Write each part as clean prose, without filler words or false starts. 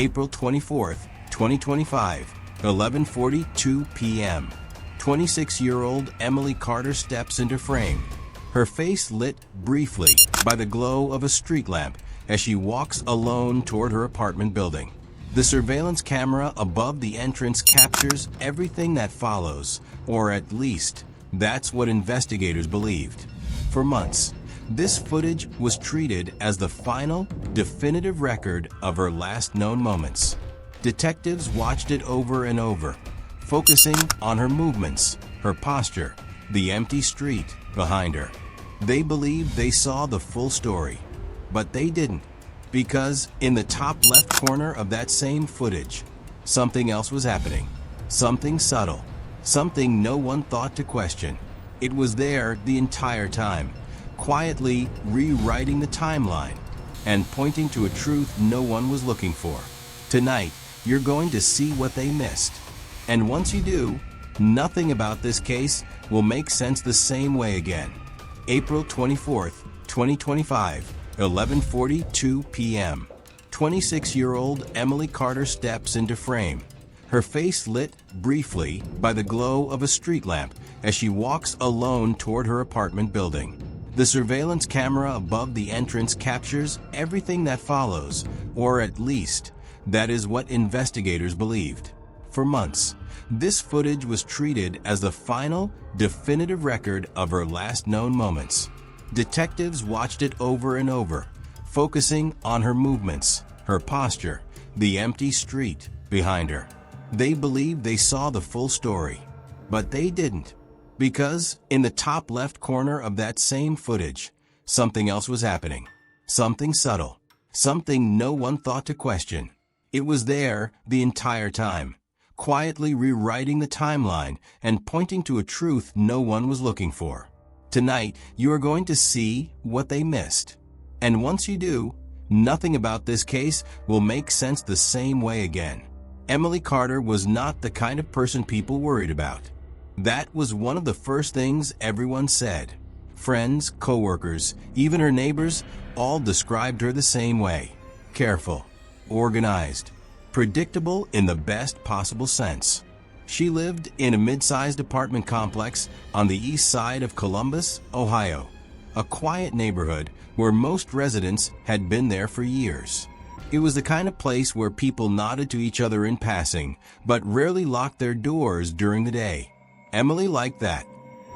April 24th, 2025, 11:42 p.m. 26-year-old Emily Carter steps into frame, her face lit briefly by the glow of a street lamp as she walks alone toward her apartment building. The surveillance camera above the entrance captures everything that follows, or at least, that's what investigators believed. For months, this footage was treated as the final, definitive record of her last known moments. Detectives watched it over and over, focusing on her movements, her posture, the empty street behind her. They believed they saw the full story, but they didn't, because in the top left corner of that same footage, something else was happening. Something subtle, something no one thought to question. It was there the entire time, quietly rewriting the timeline and pointing to a truth no one was looking for. Tonight, you're going to see what they missed. And once you do, nothing about this case will make sense the same way again. April 24th, 2025, 11:42 p.m. 26-year-old Emily Carter steps into frame, her face lit briefly by the glow of a street lamp as she walks alone toward her apartment building. The surveillance camera above the entrance captures everything that follows, or at least, that is what investigators believed. For months, this footage was treated as the final, definitive record of her last known moments. Detectives watched it over and over, focusing on her movements, her posture, the empty street behind her. They believed they saw the full story, but they didn't, because in the top left corner of that same footage, something else was happening. Something subtle, something no one thought to question. It was there the entire time, quietly rewriting the timeline and pointing to a truth no one was looking for. Tonight, you are going to see what they missed. And once you do, nothing about this case will make sense the same way again. Emily Carter was not the kind of person people worried about. That was one of the first things everyone said. Friends, coworkers, even her neighbors all described her the same way. Careful, organized, predictable in the best possible sense. She lived in a mid-sized apartment complex on the east side of Columbus, Ohio, a quiet neighborhood where most residents had been there for years. It was the kind of place where people nodded to each other in passing, but rarely locked their doors during the day. Emily liked that.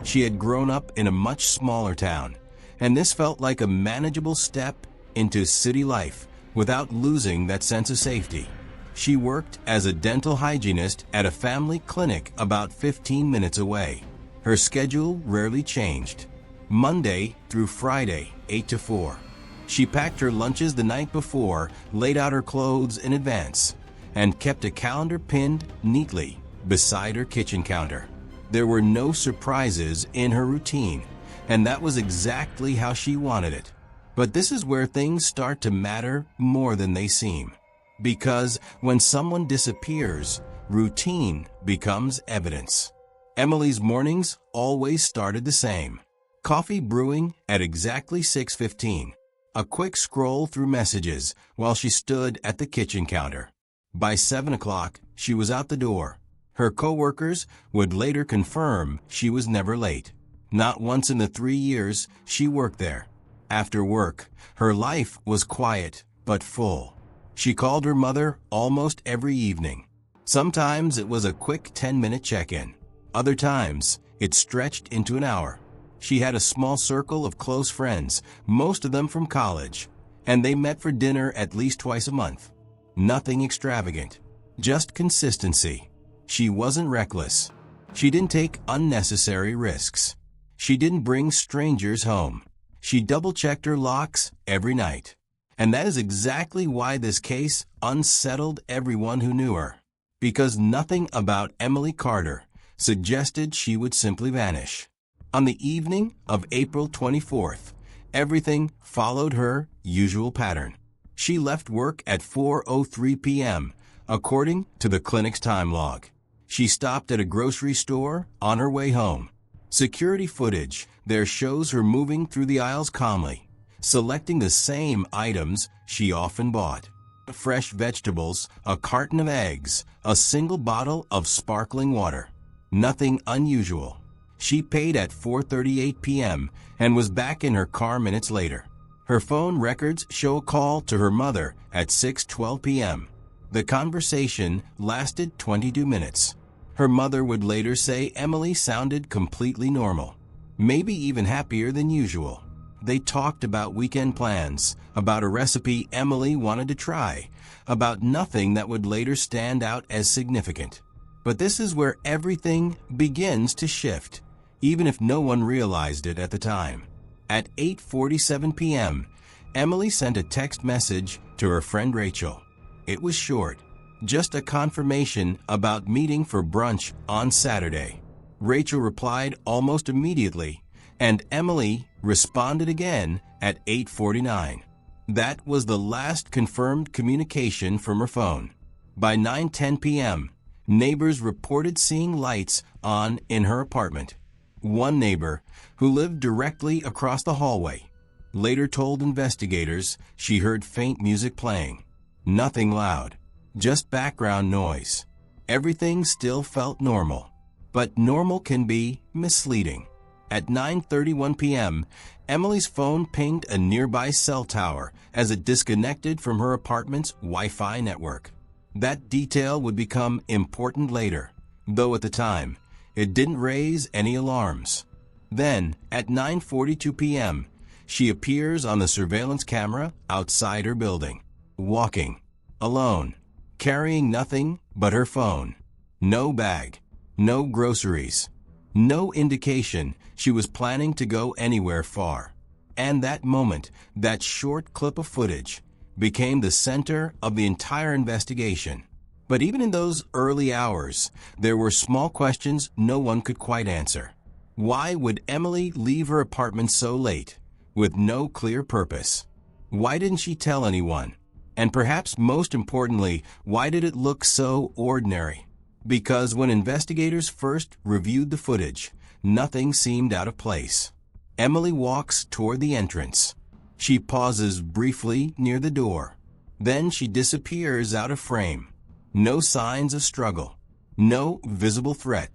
She had grown up in a much smaller town, and this felt like a manageable step into city life without losing that sense of safety. She worked as a dental hygienist at a family clinic about 15 minutes away. Her schedule rarely changed. Monday through Friday, 8 to 4. She packed her lunches the night before, laid out her clothes in advance, and kept a calendar pinned neatly beside her kitchen counter. There were no surprises in her routine, and that was exactly how she wanted it. But this is where things start to matter more than they seem. Because when someone disappears, routine becomes evidence. Emily's mornings always started the same. Coffee brewing at exactly 6:15. A quick scroll through messages while she stood at the kitchen counter. By 7 o'clock, she was out the door. Her coworkers would later confirm she was never late. Not once in the 3 years she worked there. After work, her life was quiet but full. She called her mother almost every evening. Sometimes it was a quick 10-minute check-in. Other times, it stretched into an hour. She had a small circle of close friends, most of them from college, and they met for dinner at least twice a month. Nothing extravagant, just consistency. She wasn't reckless. She didn't take unnecessary risks. She didn't bring strangers home. She double-checked her locks every night. And that is exactly why this case unsettled everyone who knew her. Because nothing about Emily Carter suggested she would simply vanish. On the evening of April 24th, everything followed her usual pattern. She left work at 4:03 p.m., according to the clinic's time log. She stopped at a grocery store on her way home. Security footage there shows her moving through the aisles calmly, selecting the same items she often bought. fresh vegetables, a carton of eggs, a single bottle of sparkling water. Nothing unusual. She paid at 4:38 p.m. and was back in her car minutes later. Her phone records show a call to her mother at 6:12 p.m. The conversation lasted 22 minutes. Her mother would later say Emily sounded completely normal, maybe even happier than usual. They talked about weekend plans, about a recipe Emily wanted to try, about nothing that would later stand out as significant. But this is where everything begins to shift, even if no one realized it at the time. At 8:47 p.m., Emily sent a text message to her friend Rachel. It was short, just a confirmation about meeting for brunch on Saturday. Rachel replied almost immediately, and Emily responded again at 8:49. That was the last confirmed communication from her phone. By 9:10 p.m., neighbors reported seeing lights on in her apartment. One neighbor, who lived directly across the hallway, later told investigators she heard faint music playing. Nothing loud, just background noise. Everything still felt normal, but normal can be misleading. At 9:31 p.m., Emily's phone pinged a nearby cell tower as it disconnected from her apartment's Wi-Fi network. That detail would become important later, though at the time, it didn't raise any alarms. Then, at 9:42 p.m., she appears on the surveillance camera outside her building, walking, alone, carrying nothing but her phone. No bag, no groceries, no indication she was planning to go anywhere far. And that moment, that short clip of footage, became the center of the entire investigation. But even in those early hours, there were small questions no one could quite answer. Why would Emily leave her apartment so late, with no clear purpose? Why didn't she tell anyone? And perhaps most importantly, why did it look so ordinary? Because when investigators first reviewed the footage, nothing seemed out of place. Emily walks toward the entrance. She pauses briefly near the door. Then she disappears out of frame. No signs of struggle. No visible threat.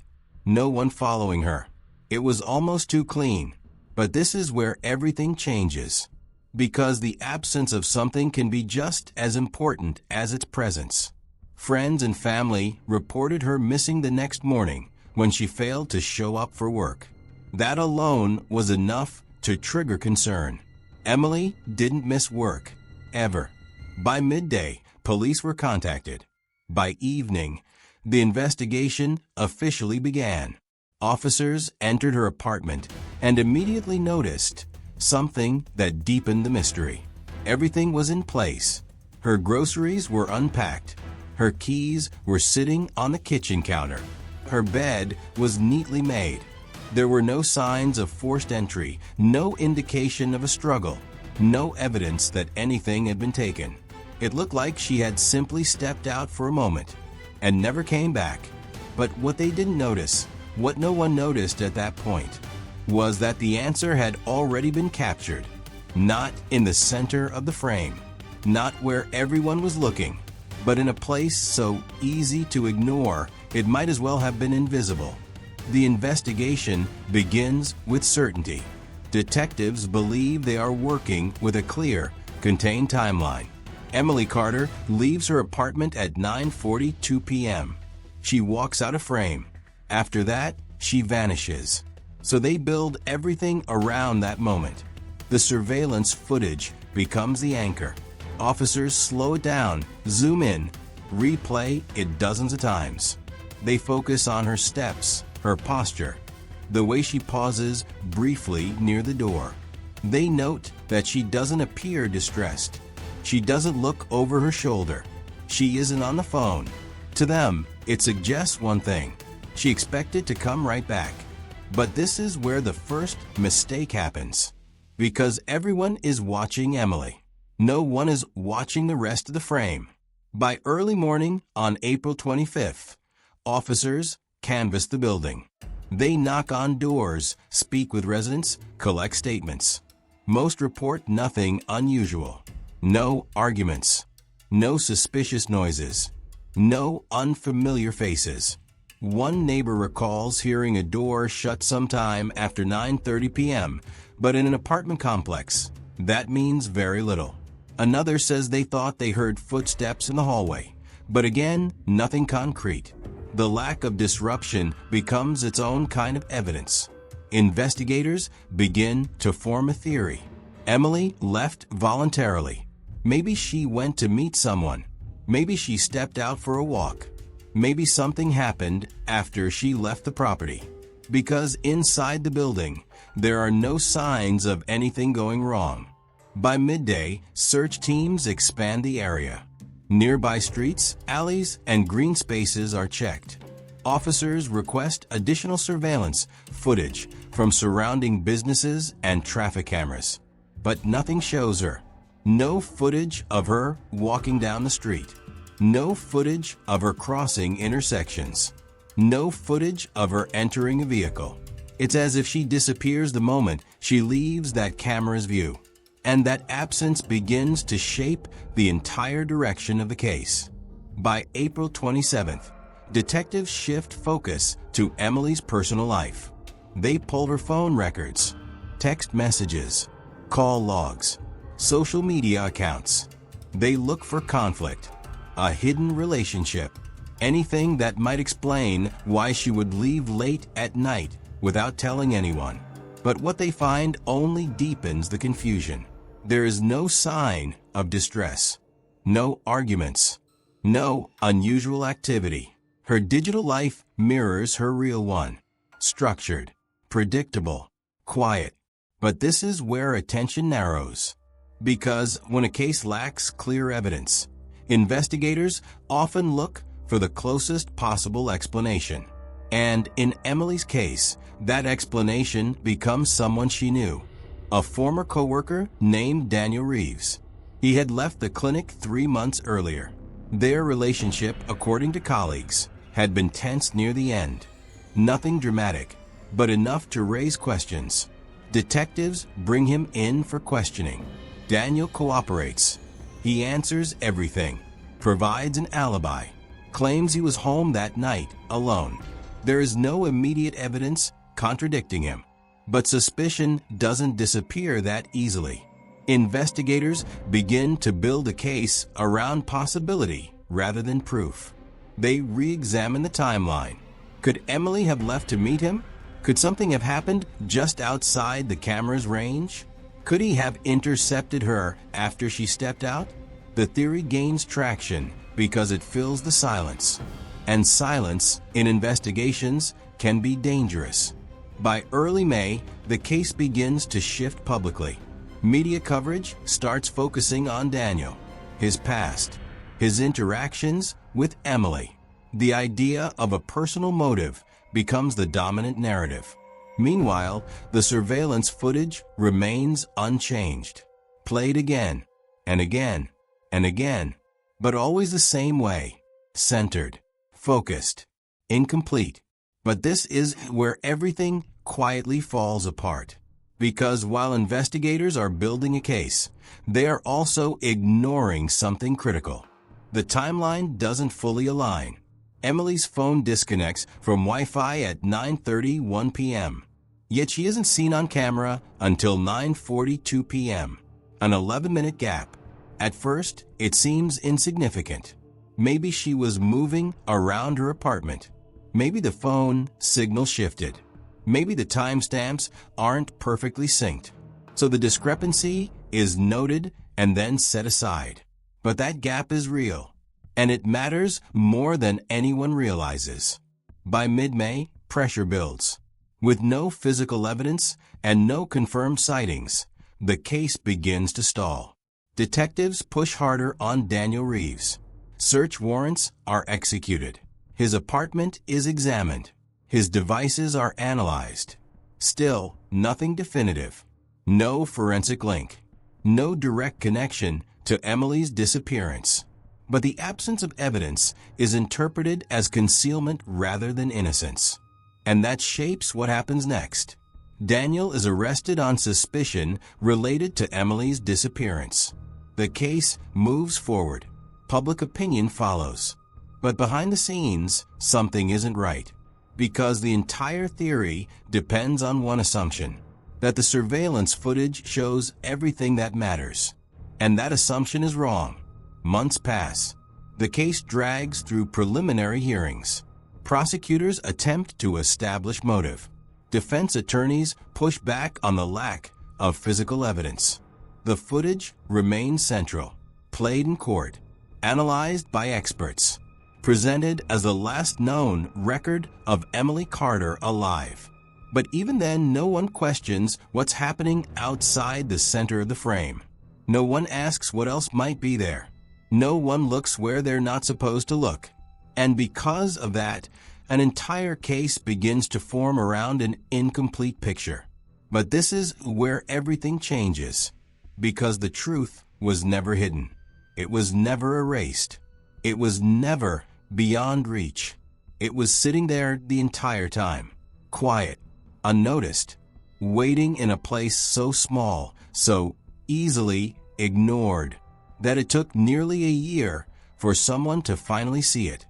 No one following her. It was almost too clean. But this is where everything changes. Because the absence of something can be just as important as its presence. Friends and family reported her missing the next morning when she failed to show up for work. That alone was enough to trigger concern. Emily didn't miss work, ever. By midday, police were contacted. By evening, the investigation officially began. Officers entered her apartment and immediately noticed something that deepened the mystery. Everything was in place. Her groceries were unpacked. Her keys were sitting on the kitchen counter. Her bed was neatly made. There were no signs of forced entry, no indication of a struggle, no evidence that anything had been taken. It looked like she had simply stepped out for a moment and never came back. But what they didn't notice, what no one noticed at that point, was that the answer had already been captured, not in the center of the frame, not where everyone was looking, but in a place so easy to ignore it might as well have been invisible. The investigation begins with certainty. Detectives believe they are working with a clear, contained timeline. Emily Carter leaves her apartment at 9:42 p.m. She walks out of frame. After that, she vanishes. So they build everything around that moment. The surveillance footage becomes the anchor. Officers slow it down, zoom in, replay it dozens of times. They focus on her steps, her posture, the way she pauses briefly near the door. They note that she doesn't appear distressed. She doesn't look over her shoulder. She isn't on the phone. To them, it suggests one thing. She expected to come right back. But this is where the first mistake happens. Because everyone is watching Emily. No one is watching the rest of the frame. By early morning on April 25th, officers canvass the building. They knock on doors, speak with residents, collect statements. Most report nothing unusual. No arguments. No suspicious noises. No unfamiliar faces. One neighbor recalls hearing a door shut sometime after 9:30 p.m., but in an apartment complex, that means very little. Another says they thought they heard footsteps in the hallway, but again, nothing concrete. The lack of disruption becomes its own kind of evidence. Investigators begin to form a theory. Emily left voluntarily. Maybe she went to meet someone. Maybe she stepped out for a walk. Maybe something happened after she left the property. Because inside the building, there are no signs of anything going wrong. By midday, search teams expand the area. Nearby streets, alleys, and green spaces are checked. Officers request additional surveillance footage from surrounding businesses and traffic cameras. But nothing shows her. No footage of her walking down the street. No footage of her crossing intersections. No footage of her entering a vehicle. It's as if she disappears the moment she leaves that camera's view. And that absence begins to shape the entire direction of the case. By April 27th, detectives shift focus to Emily's personal life. They pull her phone records, text messages, call logs, social media accounts. They look for conflict, a hidden relationship, anything that might explain why she would leave late at night without telling anyone. But what they find only deepens the confusion. There is no sign of distress, no arguments, no unusual activity. Her digital life mirrors her real one. Structured, predictable, quiet. But this is where attention narrows. Because when a case lacks clear evidence, investigators often look for the closest possible explanation. And in Emily's case, that explanation becomes someone she knew. A former coworker named Daniel Reeves. He had left the clinic 3 months earlier. Their relationship, according to colleagues, had been tense near the end. Nothing dramatic, but enough to raise questions. Detectives bring him in for questioning. Daniel cooperates. He answers everything, provides an alibi, claims he was home that night alone. There is no immediate evidence contradicting him. But suspicion doesn't disappear that easily. Investigators begin to build a case around possibility rather than proof. They re-examine the timeline. Could Emily have left to meet him? Could something have happened just outside the camera's range? Could he have intercepted her after she stepped out? The theory gains traction because it fills the silence. And silence in investigations can be dangerous. By early May, the case begins to shift publicly. Media coverage starts focusing on Daniel, his past, his interactions with Emily. The idea of a personal motive becomes the dominant narrative. Meanwhile, the surveillance footage remains unchanged, played again and again and again, but always the same way, centered, focused, incomplete. But this is where everything quietly falls apart. Because while investigators are building a case, they are also ignoring something critical. The timeline doesn't fully align. Emily's phone disconnects from Wi-Fi at 9:31 p.m. Yet she isn't seen on camera until 9:42 p.m., an 11-minute gap. At first, it seems insignificant. Maybe she was moving around her apartment. Maybe the phone signal shifted. Maybe the timestamps aren't perfectly synced. So the discrepancy is noted and then set aside. But that gap is real, and it matters more than anyone realizes. By mid-May, pressure builds. With no physical evidence and no confirmed sightings, the case begins to stall. Detectives push harder on Daniel Reeves. Search warrants are executed. His apartment is examined. His devices are analyzed. Still, nothing definitive. No forensic link. No direct connection to Emily's disappearance. But the absence of evidence is interpreted as concealment rather than innocence. And that shapes what happens next. Daniel is arrested on suspicion related to Emily's disappearance. The case moves forward. Public opinion follows. But behind the scenes, something isn't right. Because the entire theory depends on one assumption, that the surveillance footage shows everything that matters. And that assumption is wrong. Months pass. The case drags through preliminary hearings. Prosecutors attempt to establish motive. Defense attorneys push back on the lack of physical evidence. The footage remains central, played in court, analyzed by experts, presented as the last known record of Emily Carter alive. But even then, no one questions what's happening outside the center of the frame. No one asks what else might be there. No one looks where they're not supposed to look. And because of that, an entire case begins to form around an incomplete picture. But this is where everything changes, because the truth was never hidden. It was never erased. It was never beyond reach. It was sitting there the entire time, quiet, unnoticed, waiting in a place so small, so easily ignored, that it took nearly a year for someone to finally see it.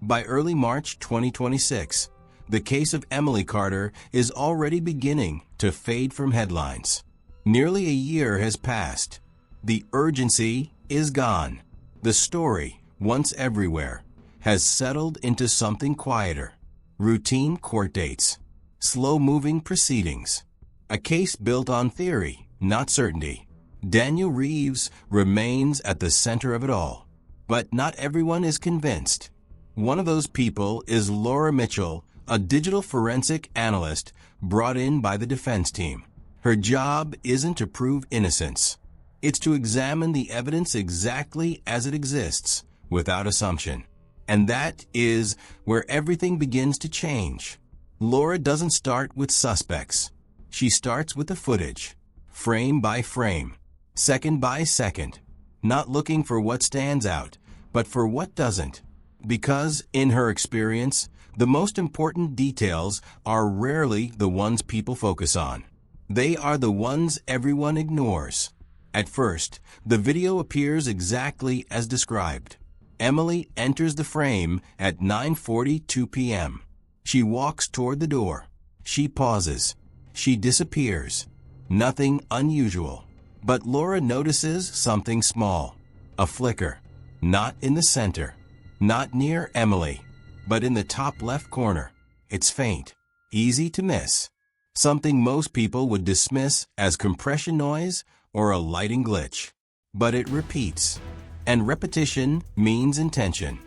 By early March 2026, the case of Emily Carter is already beginning to fade from headlines. Nearly a year has passed. The urgency is gone. The story, once everywhere, has settled into something quieter. Routine court dates, slow-moving proceedings, a case built on theory, not certainty. Daniel Reeves remains at the center of it all, but not everyone is convinced. One of those people is Laura Mitchell, a digital forensic analyst brought in by the defense team. Her job isn't to prove innocence. It's to examine the evidence exactly as it exists, without assumption. And that is where everything begins to change. Laura doesn't start with suspects. She starts with the footage, frame by frame, second by second, not looking for what stands out, but for what doesn't. Because, in her experience, the most important details are rarely the ones people focus on. They are the ones everyone ignores. At first, the video appears exactly as described. Emily enters the frame at 9:42 p.m. She walks toward the door. She pauses. She disappears. Nothing unusual. But Laura notices something small. A flicker. Not in the center. Not near Emily, but in the top left corner. It's faint, easy to miss. Something most people would dismiss as compression noise or a lighting glitch. But it repeats. And repetition means intention.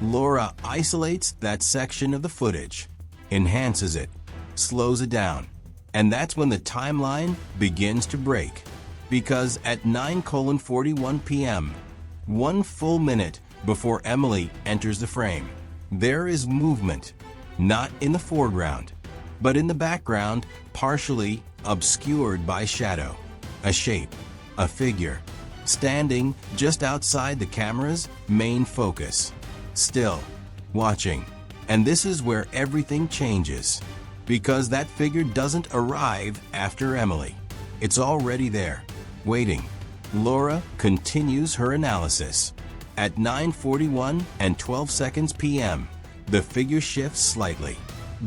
Laura isolates that section of the footage, enhances it, slows it down. And that's when the timeline begins to break. Because at 9:41 p.m., 1 full minute before Emily enters the frame, there is movement, not in the foreground, but in the background, partially obscured by shadow. A shape, a figure, standing just outside the camera's main focus, still, watching. And this is where everything changes, because that figure doesn't arrive after Emily. It's already there, waiting. Laura continues her analysis. At 9:41 and 12 seconds p.m., the figure shifts slightly,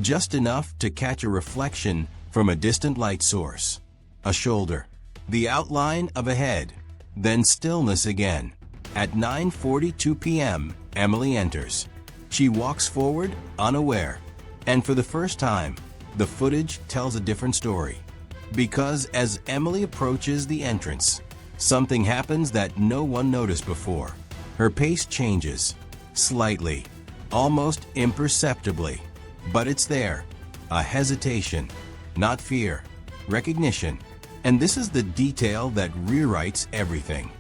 just enough to catch a reflection from a distant light source. A shoulder, the outline of a head, then stillness again. At 9:42 p.m., Emily enters. She walks forward, unaware. And for the first time, the footage tells a different story. Because as Emily approaches the entrance, something happens that no one noticed before. Her pace changes, slightly, almost imperceptibly, but it's there. A hesitation, not fear, recognition. And this is the detail that rewrites everything.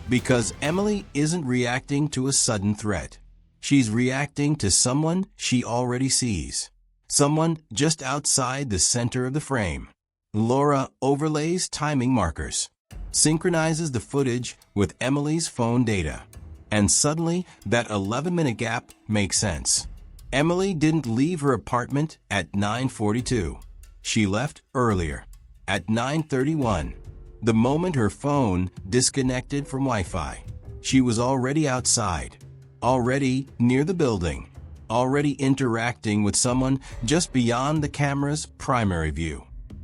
Because Emily isn't reacting to a sudden threat. She's reacting to someone she already sees. Someone just outside the center of the frame. Laura overlays timing markers, synchronizes the footage with Emily's phone data. And suddenly, that 11-minute gap makes sense. Emily didn't leave her apartment at 9:42. She left earlier, at 9:31, the moment her phone disconnected from Wi-Fi. She was already outside, already near the building, already interacting with someone just beyond the camera's primary view.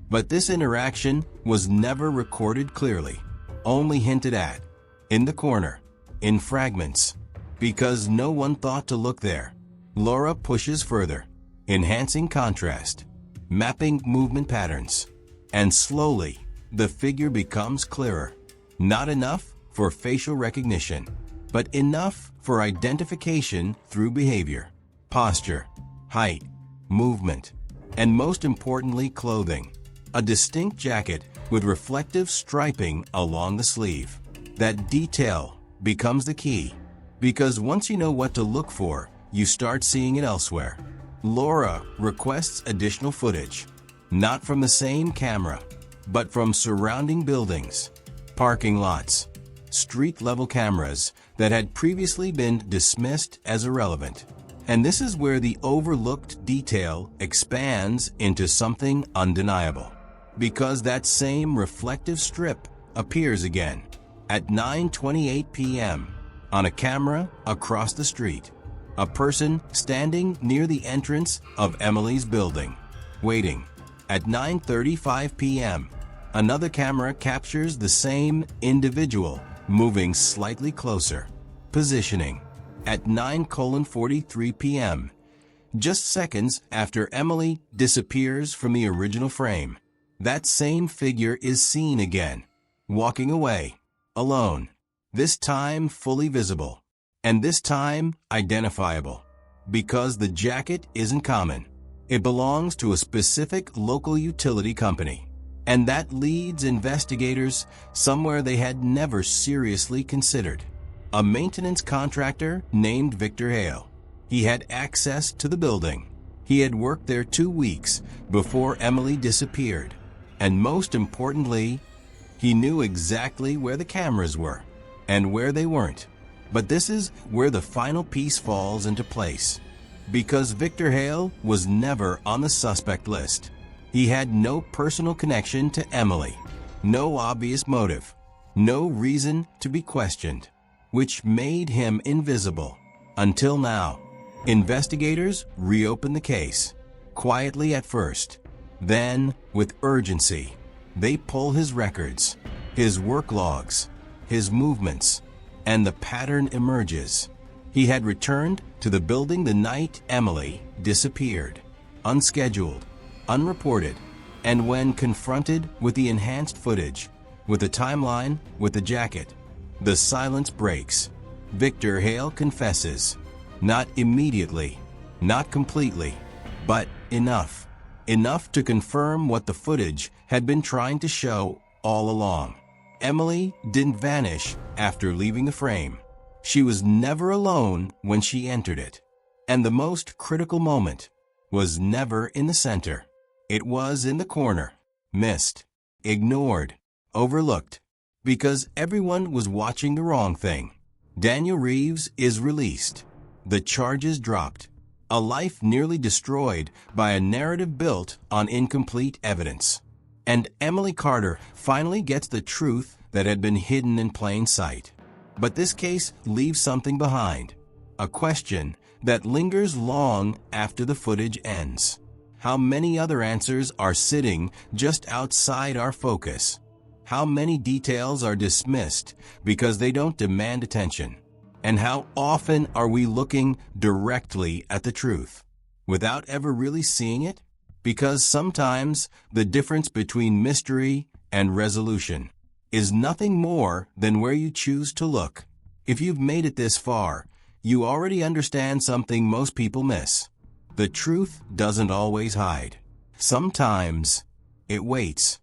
But this interaction was never recorded clearly, only hinted at, in the corner, in fragments. Because no one thought to look there, Laura pushes further, enhancing contrast, mapping movement patterns, and slowly, the figure becomes clearer. Not enough for facial recognition, but enough for identification through behavior, posture, height, movement, and most importantly, clothing. A distinct jacket with reflective striping along the sleeve. That detail becomes the key, because once you know what to look for, you start seeing it elsewhere. Laura requests additional footage, not from the same camera, but from surrounding buildings, parking lots, street-level cameras that had previously been dismissed as irrelevant. And this is where the overlooked detail expands into something undeniable, because that same reflective strip appears again at 9:28 p.m. on a camera across the street. A person standing near the entrance of Emily's building, waiting. At 9:35 p.m., another camera captures the same individual moving slightly closer, positioning. At 9:43 p.m., just seconds after Emily disappears from the original frame, that same figure is seen again, walking away, alone, this time fully visible, and this time identifiable, because the jacket isn't common. It belongs to a specific local utility company, and that leads investigators somewhere they had never seriously considered. A maintenance contractor named Victor Hale. He had access to the building. He had worked there 2 weeks before Emily disappeared. And most importantly, he knew exactly where the cameras were and where they weren't. But this is where the final piece falls into place. Because Victor Hale was never on the suspect list. He had no personal connection to Emily, no obvious motive, no reason to be questioned, which made him invisible. Until now, investigators reopen the case, quietly at first. Then, with urgency, they pull his records, his work logs, his movements, and the pattern emerges. He had returned to the building the night Emily disappeared, unscheduled, unreported, and when confronted with the enhanced footage, with the timeline, with the jacket, the silence breaks. Victor Hale confesses. Not immediately, not completely, but enough. Enough to confirm what the footage had been trying to show all along. Emily didn't vanish after leaving the frame. She was never alone when she entered it. And the most critical moment was never in the center. It was in the corner, missed, ignored, overlooked, because everyone was watching the wrong thing. Daniel Reeves is released. The charges dropped. A life nearly destroyed by a narrative built on incomplete evidence. And Emily Carter finally gets the truth that had been hidden in plain sight. But this case leaves something behind. A question that lingers long after the footage ends. How many other answers are sitting just outside our focus? How many details are dismissed because they don't demand attention? And how often are we looking directly at the truth without ever really seeing it? Because sometimes the difference between mystery and resolution is nothing more than where you choose to look. If you've made it this far, you already understand something most people miss. The truth doesn't always hide. Sometimes it waits.